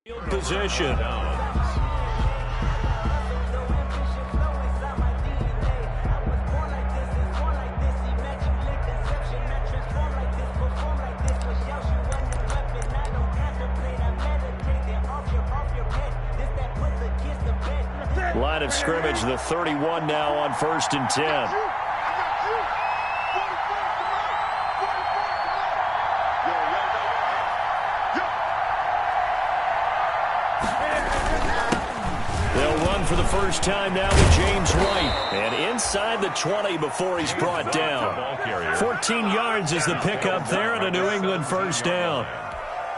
Field position. Line of scrimmage, the 31 now on 1st and 10. For the first time now with James White. And inside the 20 before he's brought down. 14 yards is the pickup there and a New England first down.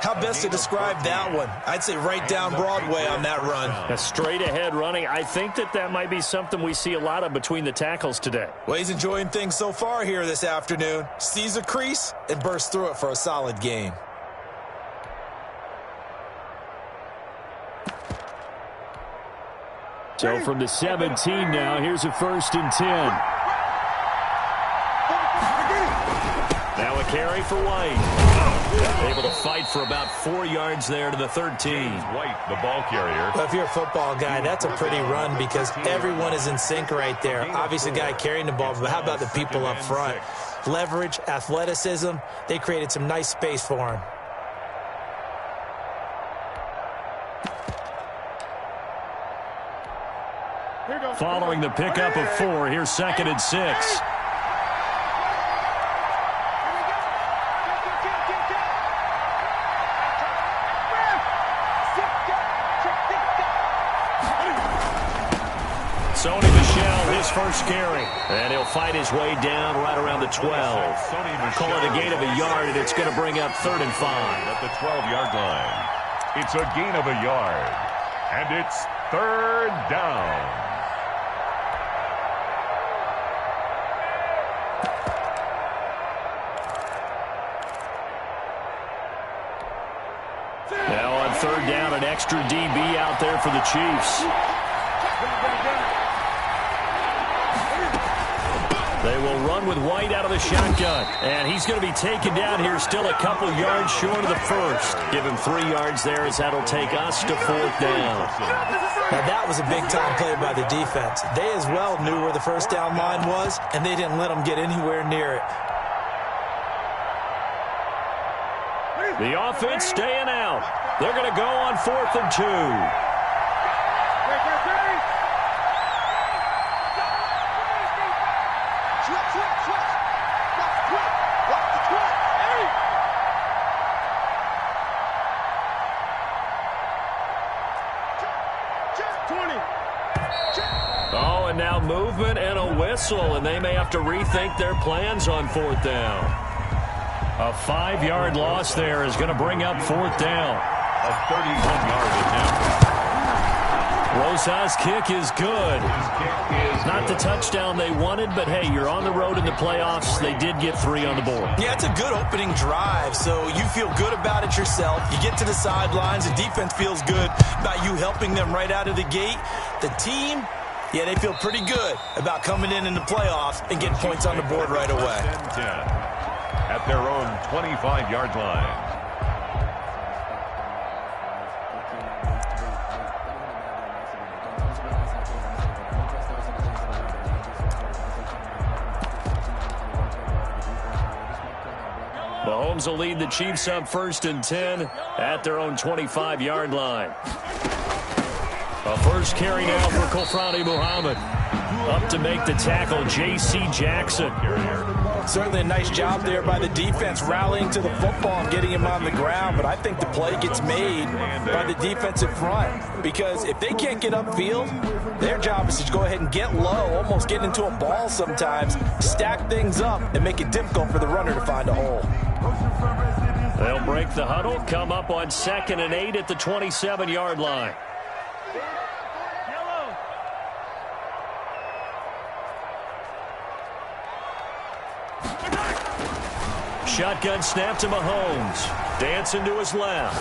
How best to describe that one? I'd say right down Broadway on that run. A straight ahead running. I think that might be something we see a lot of between the tackles today. Well, he's enjoying things so far here this afternoon. Sees a crease and bursts through it for a solid gain. So from the 17 now, here's a 1st and 10. Now a carry for White. Able to fight for about 4 yards there to the 13. White, the ball carrier. Well, if you're a football guy, that's a pretty run because everyone is in sync right there. Obviously, the guy carrying the ball, but how about the people up front? Leverage, athleticism, they created some nice space for him. Following the pickup of 4, here's 2nd and 6. Sony Michel, his first carry. And he'll fight his way down right around the 12. Call it a gain of a yard, and it's going to bring up 3rd and 5. At the 12-yard line. It's a gain of a yard. And it's 3rd down. Now on 3rd down, an extra DB out there for the Chiefs. They will run with White out of the shotgun. And he's going to be taken down here, still a couple yards short of the first. Give him 3 yards there as that'll take us to 4th down. Now that was a big-time play by the defense. They as well knew where the first down line was, and they didn't let them get anywhere near it. The offense staying out. They're going to go on 4th and 2. Oh, and now movement and a whistle, and they may have to rethink their plans on 4th down. A 5-yard loss there is going to bring up 4th down. A 31-yard attempt. Rosas' kick is good. Not the touchdown they wanted, but hey, you're on the road in the playoffs. They did get 3 on the board. Yeah, it's a good opening drive, so you feel good about it yourself. You get to the sidelines, the defense feels good about you helping them right out of the gate. The team, yeah, they feel pretty good about coming in the playoffs and getting points on the board right away. 10-10 at their own 25-yard line. Mahomes will lead the Chiefs up 1st and 10 at their own 25-yard line. A first carry now for Kofrani Muhammad. Up to make the tackle, J.C. Jackson. Certainly a nice job there by the defense rallying to the football and getting him on the ground, but I think the play gets made by the defensive front because if they can't get upfield, their job is to go ahead and get low, almost get into a ball sometimes, stack things up, and make it difficult for the runner to find a hole. They'll break the huddle, come up on 2nd and 8 at the 27-yard line. Shotgun snap to Mahomes. Dancing to his left.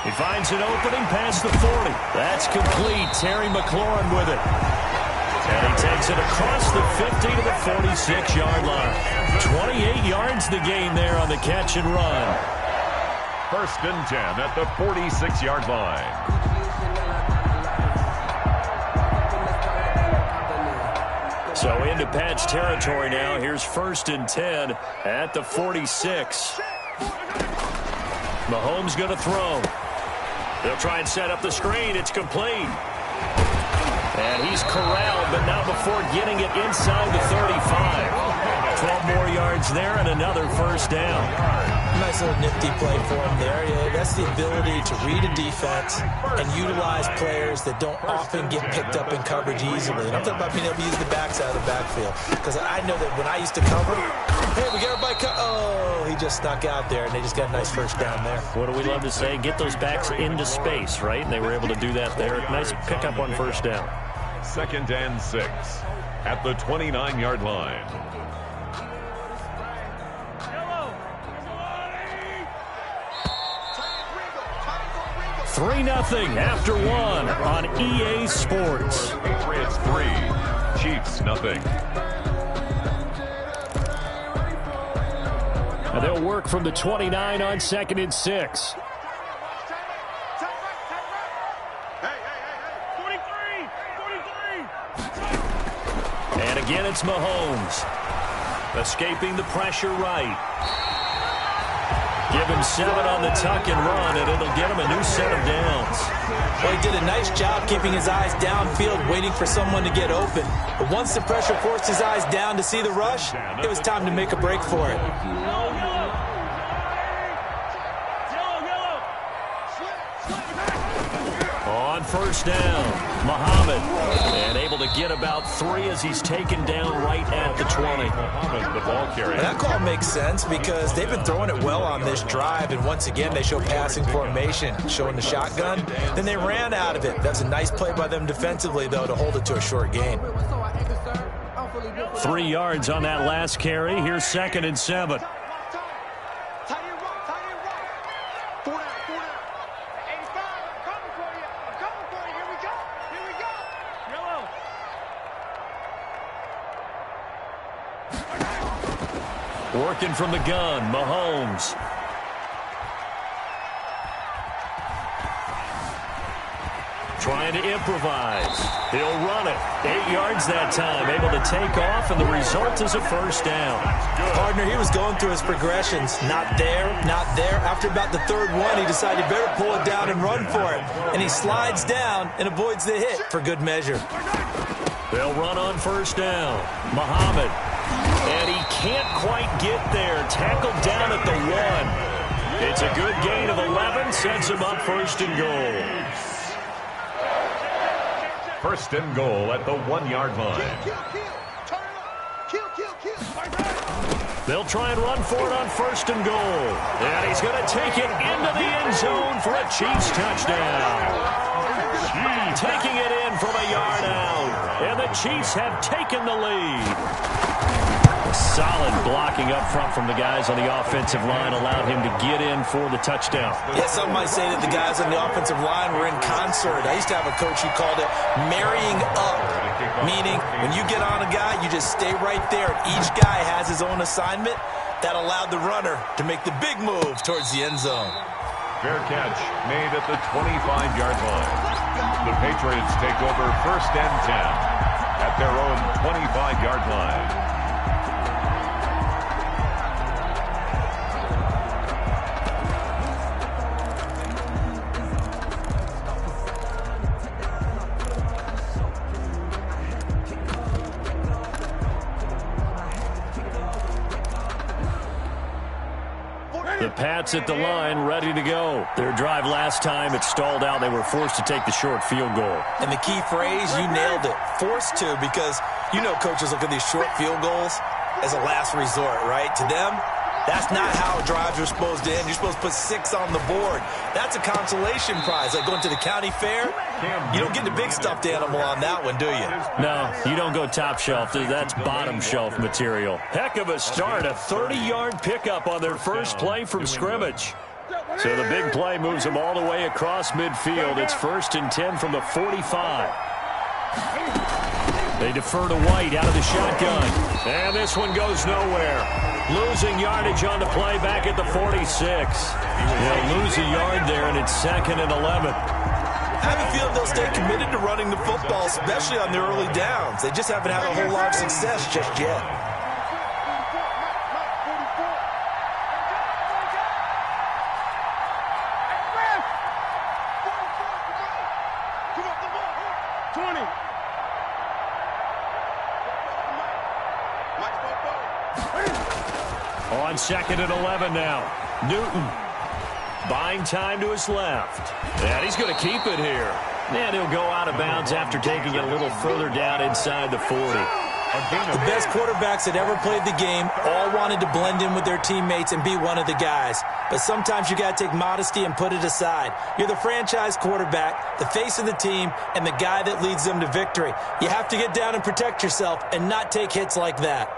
He finds an opening past the 40. That's complete. Terry McLaurin with it. And he takes it across the 50 to the 46-yard line. 28 yards the gain there on the catch and run. First and 10 at the 46-yard line. So into Pat's territory now. Here's first and 10 at the 46. Mahomes going to throw. They'll try and set up the screen. It's complete. And he's corralled, but not before getting it inside the 35. 12 more yards there and another first down. Nice little nifty play for him there. Yeah, that's the ability to read a defense and utilize players that don't often get picked up in coverage easily. And I'm talking about being able to use the backside of the backfield. Because I know that when I used to cover, hey, we got everybody oh, he just snuck out there, and they just got a nice first down there. What do we love to say? Get those backs into space, right? And they were able to do that there. Nice pickup on first down. Second and 6 at the 29-yard line. 3-0 after one on EA Sports. Patriots 3, Chiefs nothing. And they'll work from the 29 on second and 6. And again, it's Mahomes. Escaping the pressure right. Give him 7 on the tuck and run, and it'll get him a new set of downs. Well, he did a nice job keeping his eyes downfield, waiting for someone to get open. But once the pressure forced his eyes down to see the rush, it was time to make a break for it. On first down, Muhammad, and able to get about 3 as he's taken down right at the 20. Muhammad, the ball carrier. That call makes sense because they've been throwing it well on this drive, and once again they show passing formation, showing the shotgun. Then they ran out of it. That's a nice play by them defensively, though, to hold it to a short gain. 3 yards on that last carry. Here's second and 7. Working from the gun, Mahomes. Trying to improvise. He'll run it. 8 yards that time. Able to take off, and the result is a first down. Partner, he was going through his progressions. Not there, not there. After about the third one, he decided better pull it down and run for it. And he slides down and avoids the hit for good measure. They'll run on first down. Muhammad. And he can't quite get there. Tackled down at the 1. It's a good gain of 11. Sets him up first and goal. First and goal at the 1-yard line. They'll try and run for it on first and goal. And he's going to take it into the end zone for a Chiefs touchdown. Taking it in from a yard out. And the Chiefs have taken the lead. Solid blocking up front from the guys on the offensive line allowed him to get in for the touchdown. Yeah, some might say that the guys on the offensive line were in concert. I used to have a coach who called it marrying up, meaning when you get on a guy, you just stay right there. Each guy has his own assignment. That allowed the runner to make the big move towards the end zone. Fair catch made at the 25-yard line. The Patriots take over first and 10 at their own 25-yard line. The Pats at the line, ready to go. Their drive last time, it stalled out. They were forced to take the short field goal. And the key phrase, you nailed it, forced to, because you know coaches look at these short field goals as a last resort, right? To them, that's not how drives are supposed to end. You're supposed to put 6 on the board. That's a consolation prize. Like going to the county fair, you don't get the big stuffed animal on that one, do you? No, you don't go top shelf. That's bottom shelf material. Heck of a start. A 30-yard pickup on their first play from scrimmage. So the big play moves them all the way across midfield. It's first and 10 from the 45. They defer to White out of the shotgun. And this one goes nowhere. Losing yardage on the play back at the 46. They'll lose a yard there, and it's 2nd and 11. I have a feeling they'll stay committed to running the football, especially on their early downs. They just haven't had a whole lot of success just yet. On 2nd and 11 now. Newton buying time to his left. And he's going to keep it here. And he'll go out of bounds after taking it a little further down inside the 40. The best quarterbacks that ever played the game all wanted to blend in with their teammates and be one of the guys. But sometimes you got to take modesty and put it aside. You're the franchise quarterback, the face of the team, and the guy that leads them to victory. You have to get down and protect yourself and not take hits like that.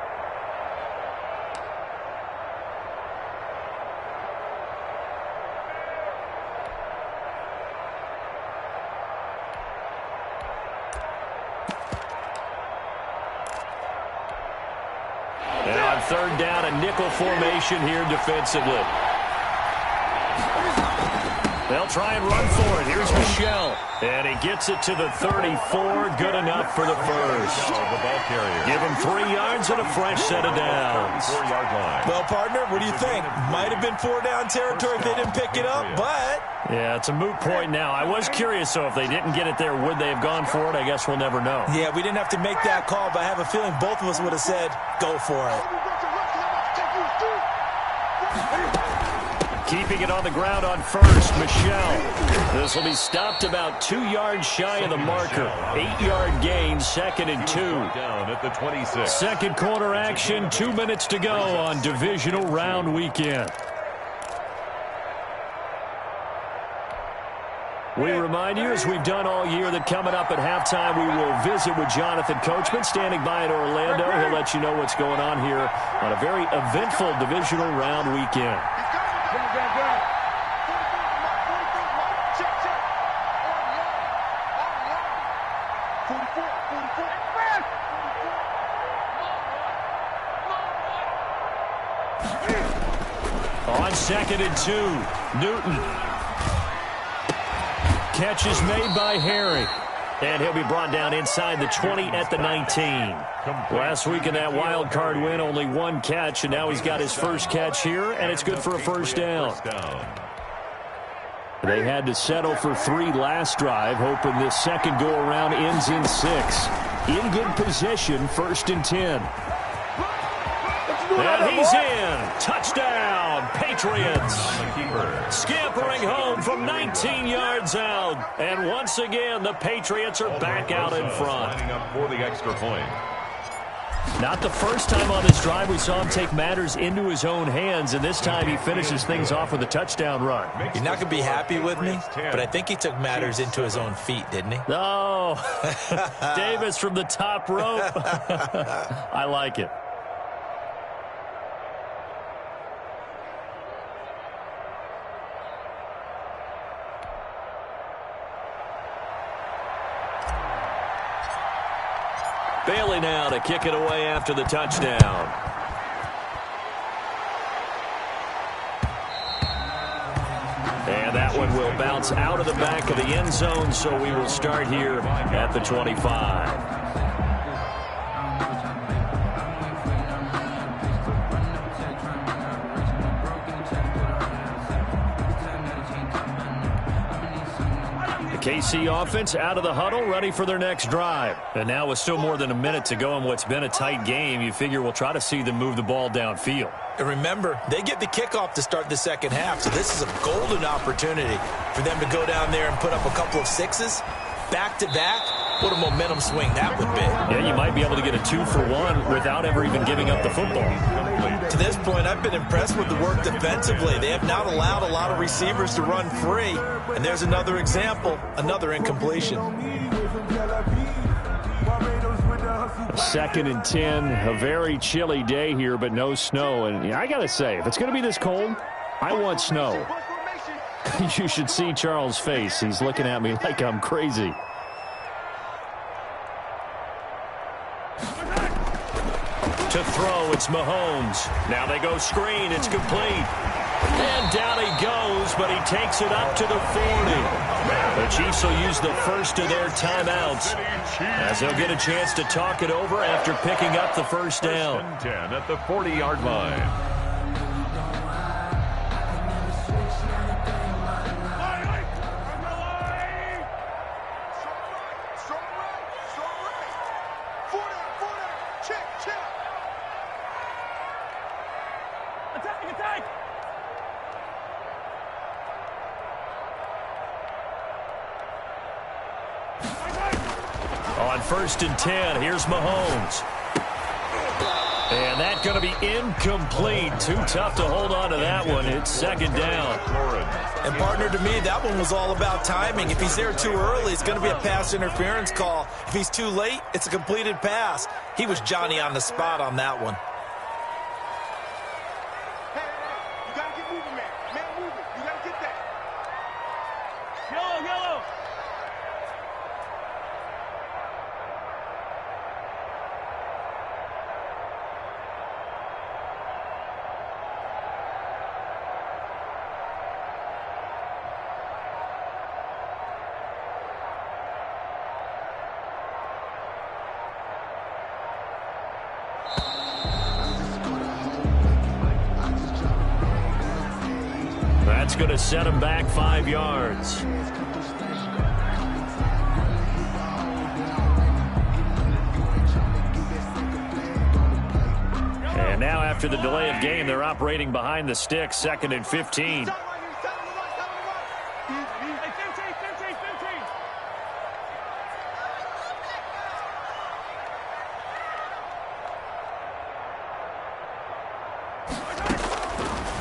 And on 3rd down, a nickel formation here defensively. They'll try and run for it. Here's Michel. And he gets it to the 34. Good enough for the first. Give him 3 yards and a fresh set of downs. 4-yard line. Well, partner, what do you think? Might have been 4-down territory if they didn't pick it up, but... Yeah, it's a moot point now. I was curious, so if they didn't get it there, would they have gone for it? I guess we'll never know. Yeah, we didn't have to make that call, but I have a feeling both of us would have said, go for it. Keeping it on the ground on first, Michel. This will be stopped about 2 yards shy of the marker. 8-yard gain, 2nd and 2. Down at the 26. Second quarter action, 2 minutes to go on divisional round weekend. We remind you, as we've done all year, that coming up at halftime, we will visit with Jonathan Coachman, standing by in Orlando. He'll let you know what's going on here on a very eventful divisional round weekend. On 2nd and 2, Newton. Catch is made by Harry. And he'll be brought down inside the 20 at the 19. Last week in that wild card win, only 1 catch, and now he's got his first catch here, and it's good for a first down. They had to settle for 3 last drive, hoping this second go-around ends in 6. In good position, 1st and 10. And he's in. Touchdown, Patriots. Scampering home from 19 yards out. And once again, the Patriots are back out in front. Lining up for the extra point. Not the first time on this drive we saw him take matters into his own hands, and this time he finishes things off with a touchdown run. You're not going to be happy with me, but I think he took matters into his own feet, didn't he? Oh, Davis from the top rope. I like it. Bailey now to kick it away after the touchdown. And that one will bounce out of the back of the end zone, so we will start here at the 25. KC offense out of the huddle, ready for their next drive. And now with still more than a minute to go in what's been a tight game, you figure we'll try to see them move the ball downfield. And remember, they get the kickoff to start the second half, so this is a golden opportunity for them to go down there and put up a couple of 6s back-to-back. What a momentum swing that would be. Yeah, you might be able to get a 2-for-1 without ever even giving up the football. To this point, I've been impressed with the work defensively. They have not allowed a lot of receivers to run free. And there's another example, another incompletion. 2nd and 10, a very chilly day here, but no snow. And I got to say, if it's going to be this cold, I want snow. You should see Charles' face. He's looking at me like I'm crazy. To throw. It's Mahomes. Now they go screen. It's complete. And down he goes, but he takes it up to the 40. The Chiefs will use the first of their timeouts as they'll get a chance to talk it over after picking up the first down. 10 at the 40-yard line. On 1st and 10, here's Mahomes. And that's going to be incomplete. Too tough to hold on to that one. It's 2nd down. And, partner, to me, that one was all about timing. If he's there too early, it's going to be a pass interference call. If he's too late, it's a completed pass. He was Johnny on the spot on that one. You got to get moving, man. Man, moving. You got to get that. Yellow. That's going to set him back 5 yards. And now after the delay of game, they're operating behind the sticks, 2nd and 15.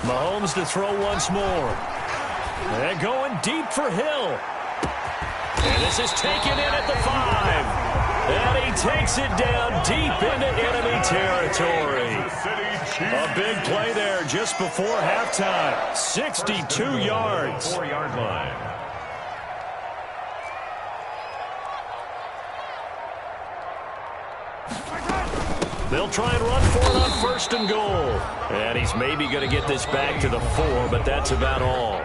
Mahomes to throw once more. And going deep for Hill. And this is taken in at the 5. And he takes it down deep into enemy territory. A big play there just before halftime. 62 yards. 4-yard line. They'll try and run for it on 1st and goal. And he's maybe going to get this back to the 4, but that's about all.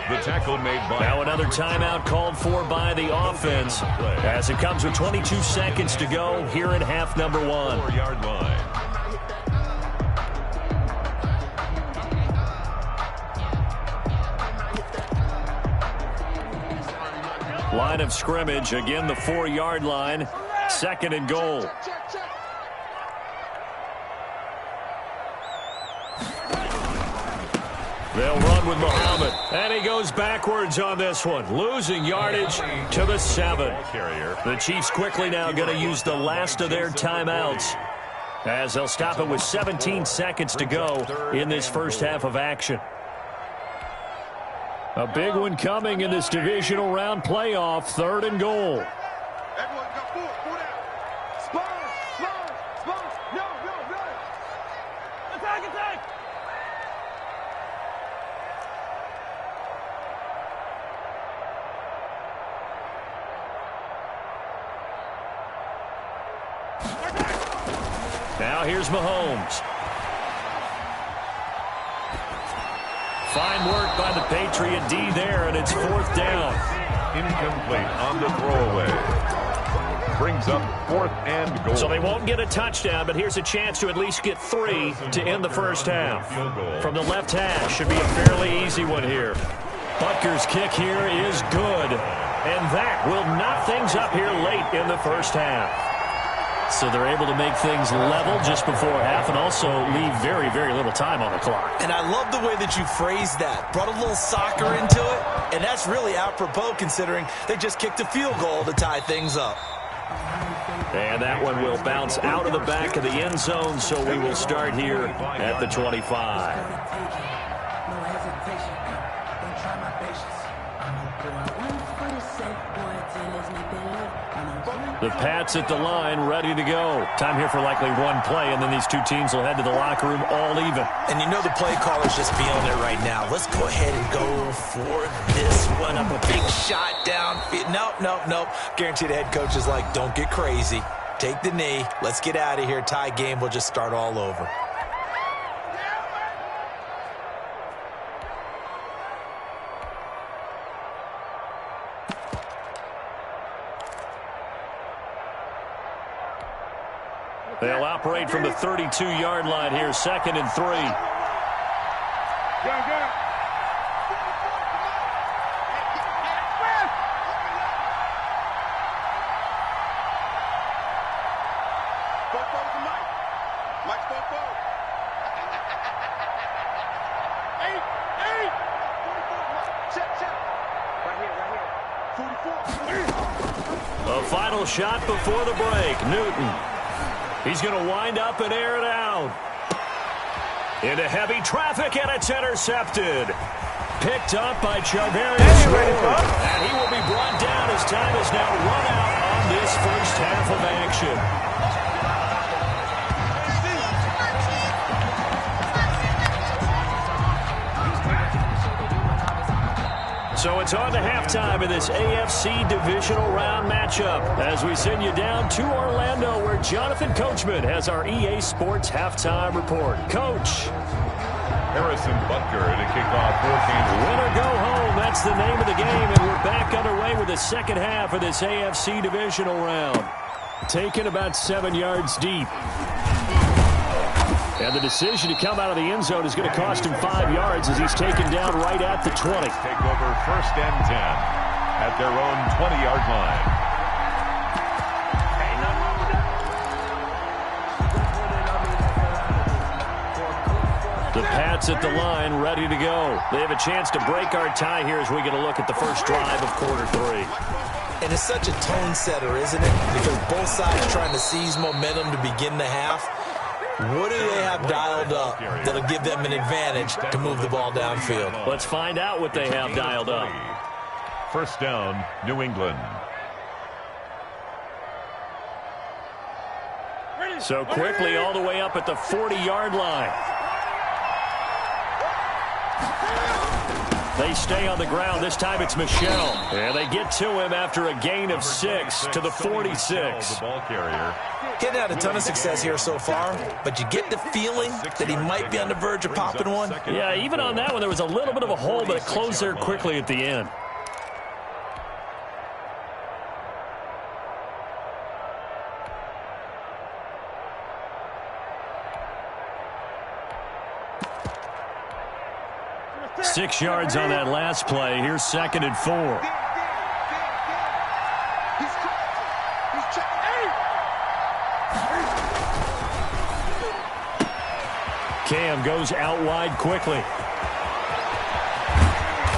The tackle made by... Now another timeout called for by the offense as it comes with 22 seconds to go here in half number 1. 4-yard line. Line of scrimmage, again the 4-yard line, 2nd and goal. They'll run with Muhammad, and he goes backwards on this one, losing yardage to the 7. The Chiefs quickly now going to use the last of their timeouts as they'll stop it with 17 seconds to go in this first half of action. A big one coming in this divisional round playoff, 3rd and goal. Everyone got 4 down. Spurs. No. Attack. Now here's Mahomes. Fine work by the Patriot D there, and it's 4th down. Incomplete on the throwaway. Brings up 4th and goal. So they won't get a touchdown, but here's a chance to at least get 3 to end the first half. From the left hash, should be a fairly easy one here. Butker's kick here is good, and that will knock things up here late in the first half. So they're able to make things level just before half and also leave very, very little time on the clock. And I love the way that you phrased that. Brought a little soccer into it, and that's really apropos considering they just kicked a field goal to tie things up. And that one will bounce out of the back of the end zone, so we will start here at the 25. The Pats at the line, ready to go. Time here for likely one play, and then these two teams will head to the locker room all even. And you know the play caller's just feeling it right now. Let's go ahead and go for this one. Up a big shot down. Nope. Guaranteed the head coach is like, don't get crazy. Take the knee. Let's get out of here. Tie game. We'll just start all over. They'll operate from the 32-yard line here, 2nd and 3. A final shot before the break. Newton. He's going to wind up and air it out. Into heavy traffic, and it's intercepted. Picked up by Charvarius Ward. And he will be brought down as time is now run out on this first half of action. So it's on to halftime in this AFC divisional round matchup as we send you down to Orlando where Jonathan Coachman has our EA Sports halftime report. Coach. Harrison Butker to kick off 14. Win or go home, that's the name of the game, and we're back underway with the second half of this AFC divisional round. Taken about 7 yards deep. And the decision to come out of the end zone is going to cost him 5 yards as he's taken down right at the 20. Take over 1st and 10 at their own 20-yard line. The Pats at the line, ready to go. They have a chance to break our tie here as we get a look at the first drive of quarter 3. And it's such a tone setter, isn't it? Because both sides trying to seize momentum to begin the half. What do they have dialed up that'll give them an advantage to move the ball downfield? Let's find out what they have dialed up. 1st down, New England. So quickly all the way up at the 40-yard line. They stay on the ground. This time it's Michel. And they get to him after a gain of 6 to the 46. The ball carrier. Getting out a ton of success here so far, but you get the feeling that he might be on the verge of popping one. Yeah, even on that one, there was a little bit of a hole, but it closed there quickly at the end. Six yards on that last play. Here's 2nd and 4. Cam goes out wide quickly.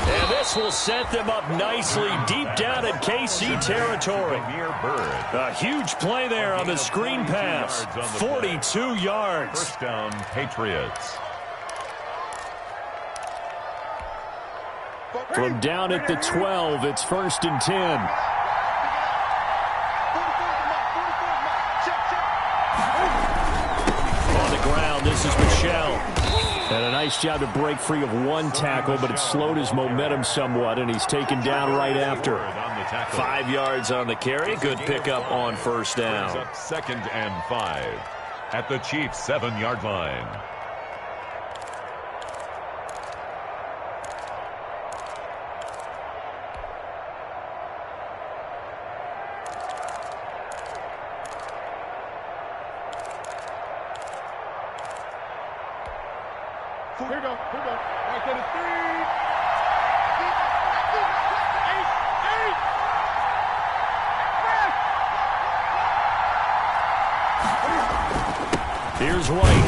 And this will set them up nicely deep down in KC territory. A huge play there on the screen pass. 42 yards. 1st down, Patriots. From down at the 12, it's 1st and 10. On the ground, this is Michel. And a nice job to break free of one tackle, but it slowed his momentum somewhat, and he's taken down right after. 5 yards on the carry. Good pickup on 1st down. 2nd and 5 at the Chiefs' 7-yard line. Here we go. Right to the 3. Here's White.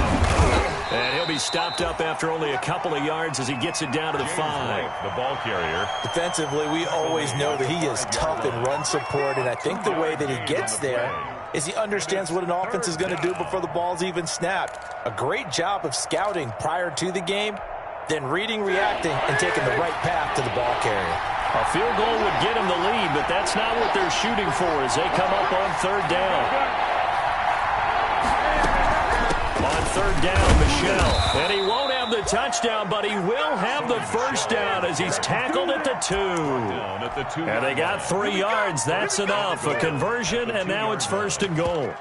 And he'll be stopped up after only a couple of yards as he gets it down to the 5. The ball carrier. Defensively, we always know that he is tough in run support, and I think the way that he gets there is he understands what an offense is going to do before the ball's even snapped. A great job of scouting prior to the game, then reading, reacting, and taking the right path to the ball carrier. A field goal would get him the lead, but that's not what they're shooting for as they come up on 3rd down. On 3rd down, Michel. And he won't have have the touchdown, but he will have the first down as he's tackled at the 2. And they got 3 yards. That's enough. A conversion, and now it's 1st and goal.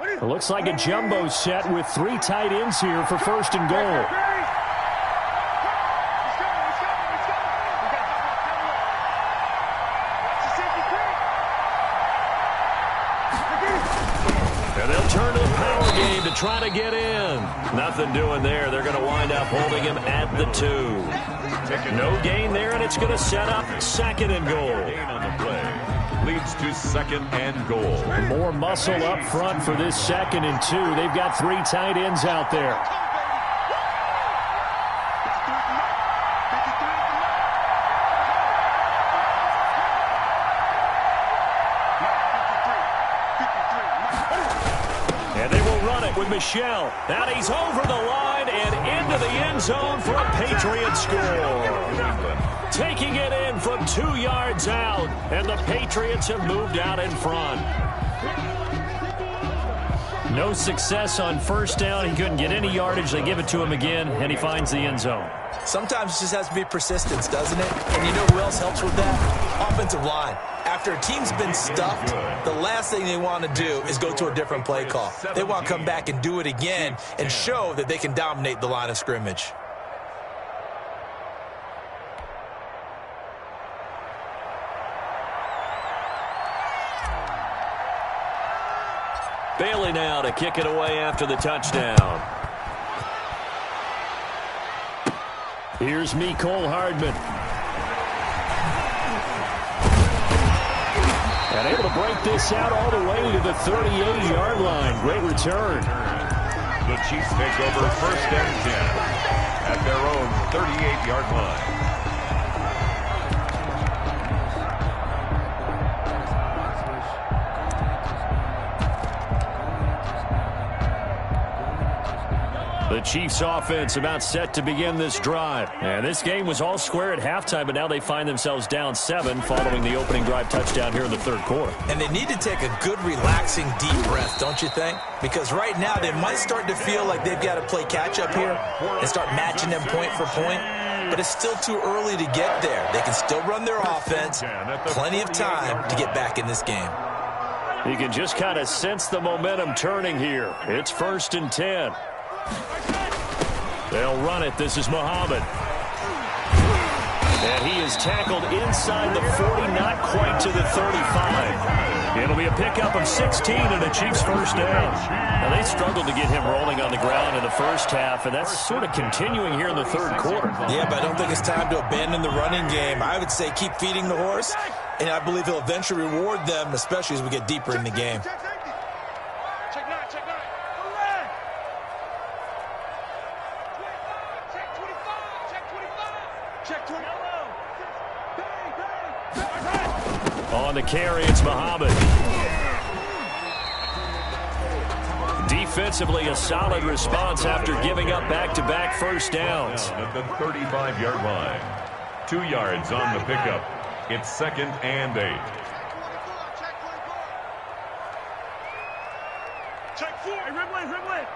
It looks like a jumbo set with 3 tight ends here for 1st and goal. And they'll turn to the power game to try to get in. Nothing doing there. They're going to wind up holding him at the 2. No gain there, and it's going to set up 2nd and goal. On the play. Leads to 2nd and goal. More muscle up front for this 2nd and 2. They've got 3 tight ends out there. And they will run it with Michel. And he's over the line and into the end zone for a Patriot score. Taking it in from 2 yards out, and the Patriots have moved out in front. No success on 1st down. He couldn't get any yardage. They give it to him again, and he finds the end zone. Sometimes it just has to be persistence, doesn't it? And you know who else helps with that? Offensive line. After a team's been stuffed, the last thing they want to do is go to a different play call. They want to come back and do it again and show that they can dominate the line of scrimmage. Bailey now to kick it away after the touchdown. Here's Mecole Hardman. And able to break this out all the way to the 38-yard line. Great return. The Chiefs take over 1st and 10 at their own 38-yard line. The Chiefs offense about set to begin this drive. And this game was all square at halftime, but now they find themselves down 7 following the opening drive touchdown here in the 3rd quarter. And they need to take a good, relaxing, deep breath, don't you think? Because right now they might start to feel like they've got to play catch-up here and start matching them point for point. But it's still too early to get there. They can still run their offense. Plenty of time to get back in this game. You can just kind of sense the momentum turning here. It's 1st and 10. They'll run it. This is Muhammad. And he is tackled inside the 40, not quite to the 35. It'll be a pickup of 16 and a Chiefs 1st down. Now, they struggled to get him rolling on the ground in the 1st half, and that's sort of continuing here in the 3rd quarter. Yeah, but I don't think it's time to abandon the running game. I would say keep feeding the horse, and I believe he'll eventually reward them, especially as we get deeper in the game. On the carry, it's Muhammad. Defensively, a solid response after giving up back-to-back 1st downs. At the 35-yard line. 2 yards on the pickup. It's 2nd and 8. Check 4. Hey, red leg.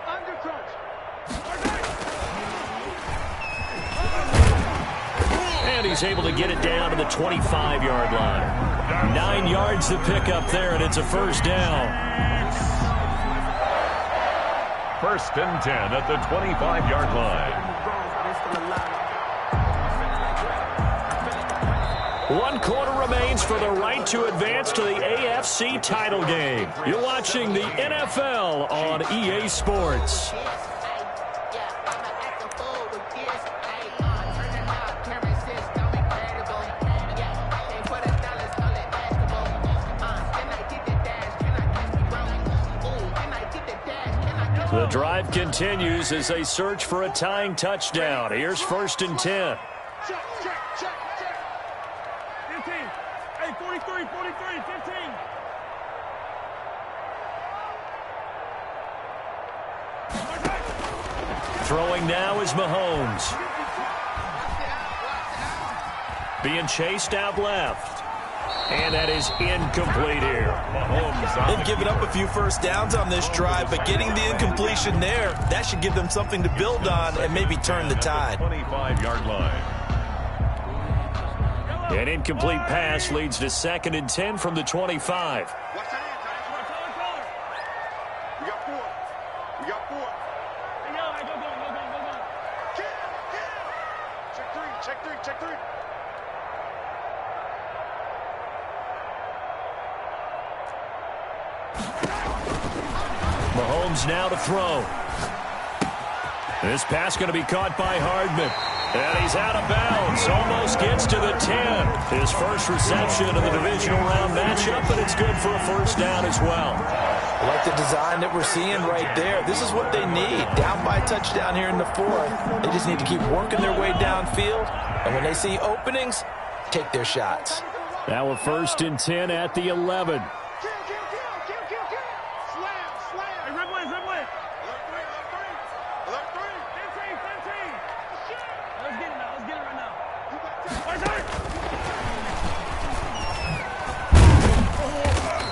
Undercrunch. And he's able to get it down to the 25-yard line. 9 yards to pick up there, and it's a 1st down. 1st and 10 at the 25-yard line. 1 quarter remains for the right to advance to the AFC title game. You're watching the NFL on EA Sports. The drive continues as they search for a tying touchdown. Here's 1st and 10. Check. 15. Hey, 43, 15. Throwing now is Mahomes. being chased out left. And that is incomplete here. They've given up a few first downs on this drive, but getting the incompletion there, that should give them something to build on and maybe turn the tide. 25-yard line. An incomplete pass leads to 2nd and 10 from the 25. Watch that in, we got 4. We got 4. Check 3. Check 3. Mahomes now to throw. This pass going to be caught by Hardman. And he's out of bounds. Almost gets to the 10. His first reception of the divisional round matchup, and it's good for a first down as well. I like the design that we're seeing right there. This is what they need. Down by a touchdown here in the 4th. They just need to keep working their way downfield. And when they see openings, take their shots. Now a 1st and 10 at the 11.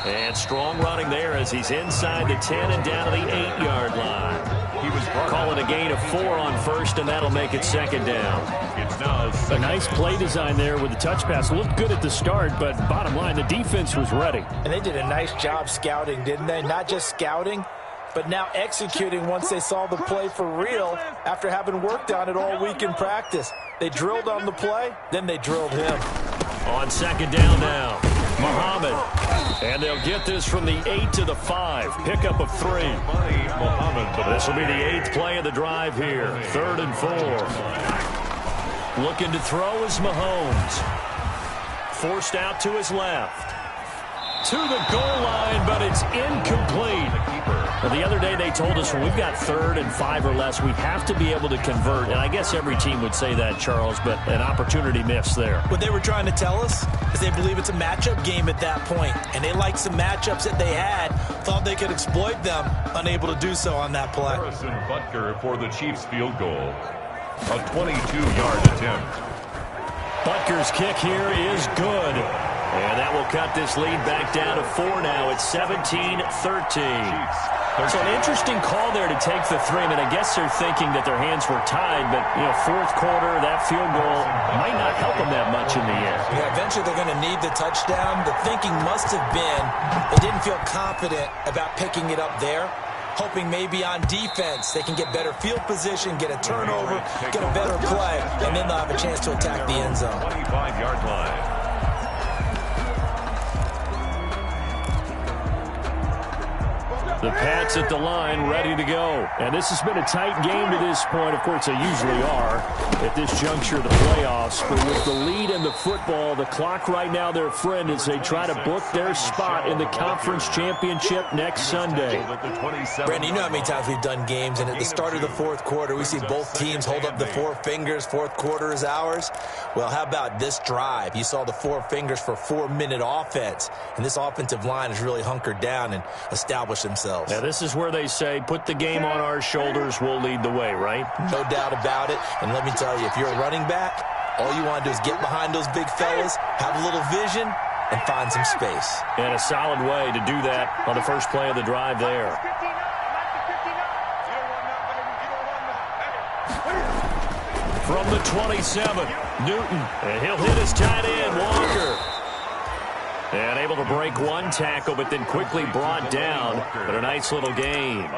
And strong running there as he's inside the 10 and down to the 8-yard line. He was calling a gain of 4 on 1st, and that'll make it 2nd down. It's now A nice play design there with the touch pass. Looked good at the start, but bottom line, the defense was ready. And they did a nice job scouting, didn't they? Not just scouting, but now executing once they saw the play for real after having worked on it all week in practice. They drilled on the play, then they drilled him. On 2nd down now, Muhammad. And they'll get this from the 8 to the 5. Pickup of 3. This will be the 8th play of the drive here. 3rd and 4. Looking to throw is Mahomes. Forced out to his left. To the goal line, but it's incomplete. Well, the other day they told us when we've got 3rd and 5 or less, we have to be able to convert. And I guess every team would say that, Charles, but an opportunity missed there. What they were trying to tell us is they believe it's a matchup game at that point. And they liked some matchups that they had, thought they could exploit them, unable to do so on that play. Harrison Butker for the Chiefs field goal. A 22-yard attempt. Butker's kick here is good. And that will cut this lead back down to 4 now. It's 17-13. So an interesting call there to take the 3. I mean, I guess they're thinking that their hands were tied, but, 4th quarter, that field goal might not help them that much in the end. Yeah, eventually they're going to need the touchdown. The thinking must have been they didn't feel confident about picking it up there, hoping maybe on defense they can get better field position, get a turnover, get a better play, and then they'll have a chance to attack the end zone. 25-yard line. The Pats at the line, ready to go. And this has been a tight game to this point. Of course, they usually are at this juncture of the playoffs. But with the lead in the football, the clock right now their friend as they try to book their spot in the conference championship next Sunday. Brandon, you know how many times we've done games, and at the start of the 4th quarter, we see both teams hold up the 4 fingers. 4th quarter is ours. Well, how about this drive? You saw the 4 fingers for 4-minute offense, and this offensive line has really hunkered down and established themselves. Now, this is where they say, put the game on our shoulders, we'll lead the way, right? No doubt about it. And let me tell you, if you're a running back, all you want to do is get behind those big fellas, have a little vision, and find some space. And a solid way to do that on the first play of the drive there. From the 27, Newton, and he'll hit his tight end, Walker. And able to break one tackle, but then quickly brought down. But a nice little gain.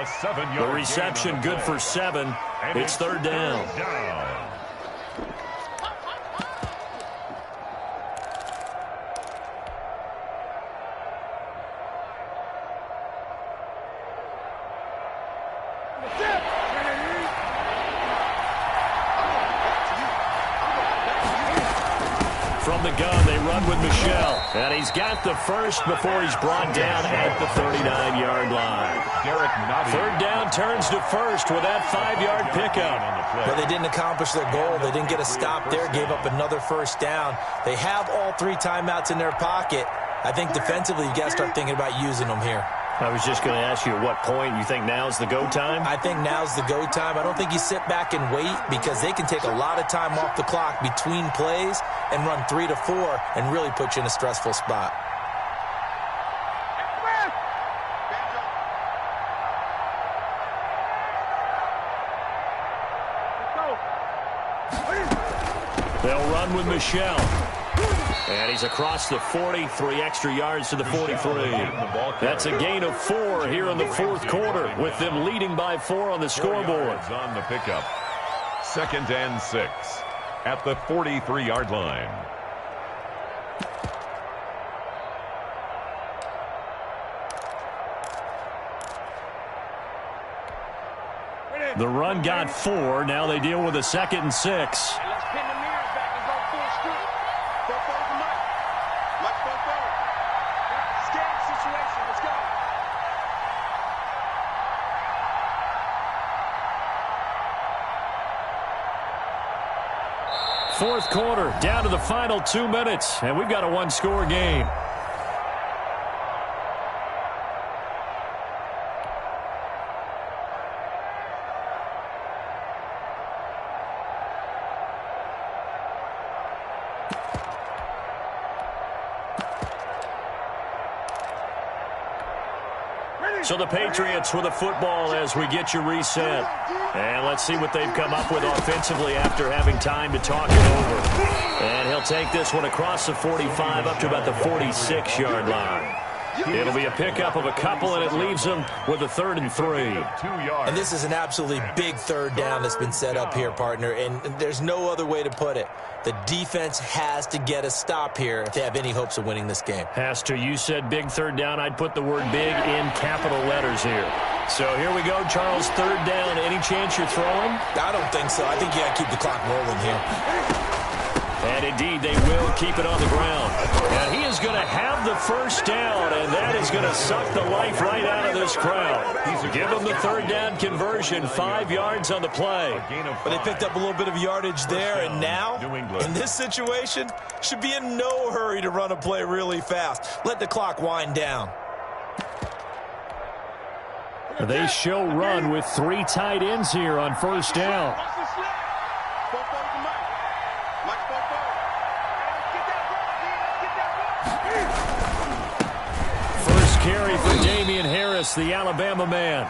The reception good for 7. It's 3rd down. From the gun, they run with Michel. And he's got the first before he's brought down at the 39-yard line. 3rd down turns to 1st with that 5-yard pickup. But they didn't accomplish their goal. They didn't get a stop there, gave up another 1st down. They have all 3 timeouts in their pocket. I think defensively you got to start thinking about using them here. I was just going to ask you at what point you think now's the go time? I think now's the go time. I don't think you sit back and wait because they can take a lot of time off the clock between plays and run 3 to 4 and really put you in a stressful spot. They'll run with Michel. And he's across the 40, 3 extra yards to the 43. That's a gain of 4 here in the fourth quarter, with them leading by 4 on the scoreboard. On the pickup. 2nd and 6 at the 43-yard line. The run got 4. Now they deal with a 2nd and 6. Fourth quarter, down to the final 2 minutes, and we've got a one-score game. So the Patriots with the football as we get you reset. And let's see what they've come up with offensively after having time to talk it over. And he'll take this one across the 45 up to about the 46-yard line. It'll be a pickup of a couple, and it leaves them with a 3rd and 3. And this is an absolutely big third down that's been set up here, partner, and there's no other way to put it. The defense has to get a stop here if they have any hopes of winning this game. Has to. You said big third down. I'd put the word big in capital letters here. So here we go, Charles, 3rd down. Any chance you're throwing? I don't think so. I think you got to keep the clock rolling here. And indeed, they will keep it on the ground. And he is going to have the first down, and that is going to suck the life right out of this crowd. Give him the 3rd down conversion, 5 yards on the play. But they picked up a little bit of yardage there, and now, in this situation, should be in no hurry to run a play really fast. Let the clock wind down. They show run with 3 tight ends here on 1st down. Carry for Damian Harris, the Alabama man.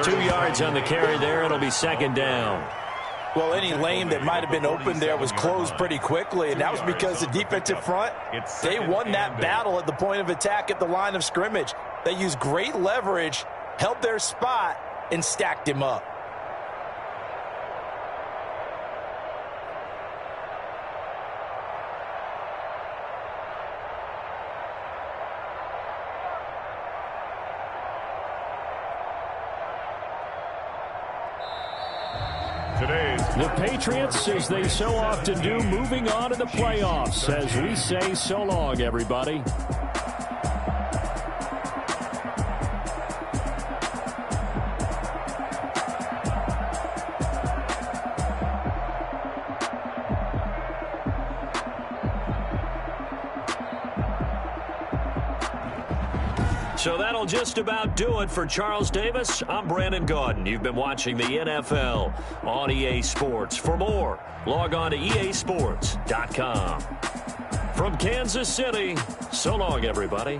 2 yards on the carry there. It'll be 2nd down. Well, any lane that might have been open there was closed pretty quickly, and that was because the defensive front, they won that battle at the point of attack at the line of scrimmage. They used great leverage, held their spot, and stacked him up. The Patriots, as they so often do, moving on to the playoffs as we say so long, everybody. So that'll just about do it for Charles Davis. I'm Brandon Gaudin. You've been watching the NFL on EA Sports. For more, log on to easports.com. From Kansas City, so long, everybody.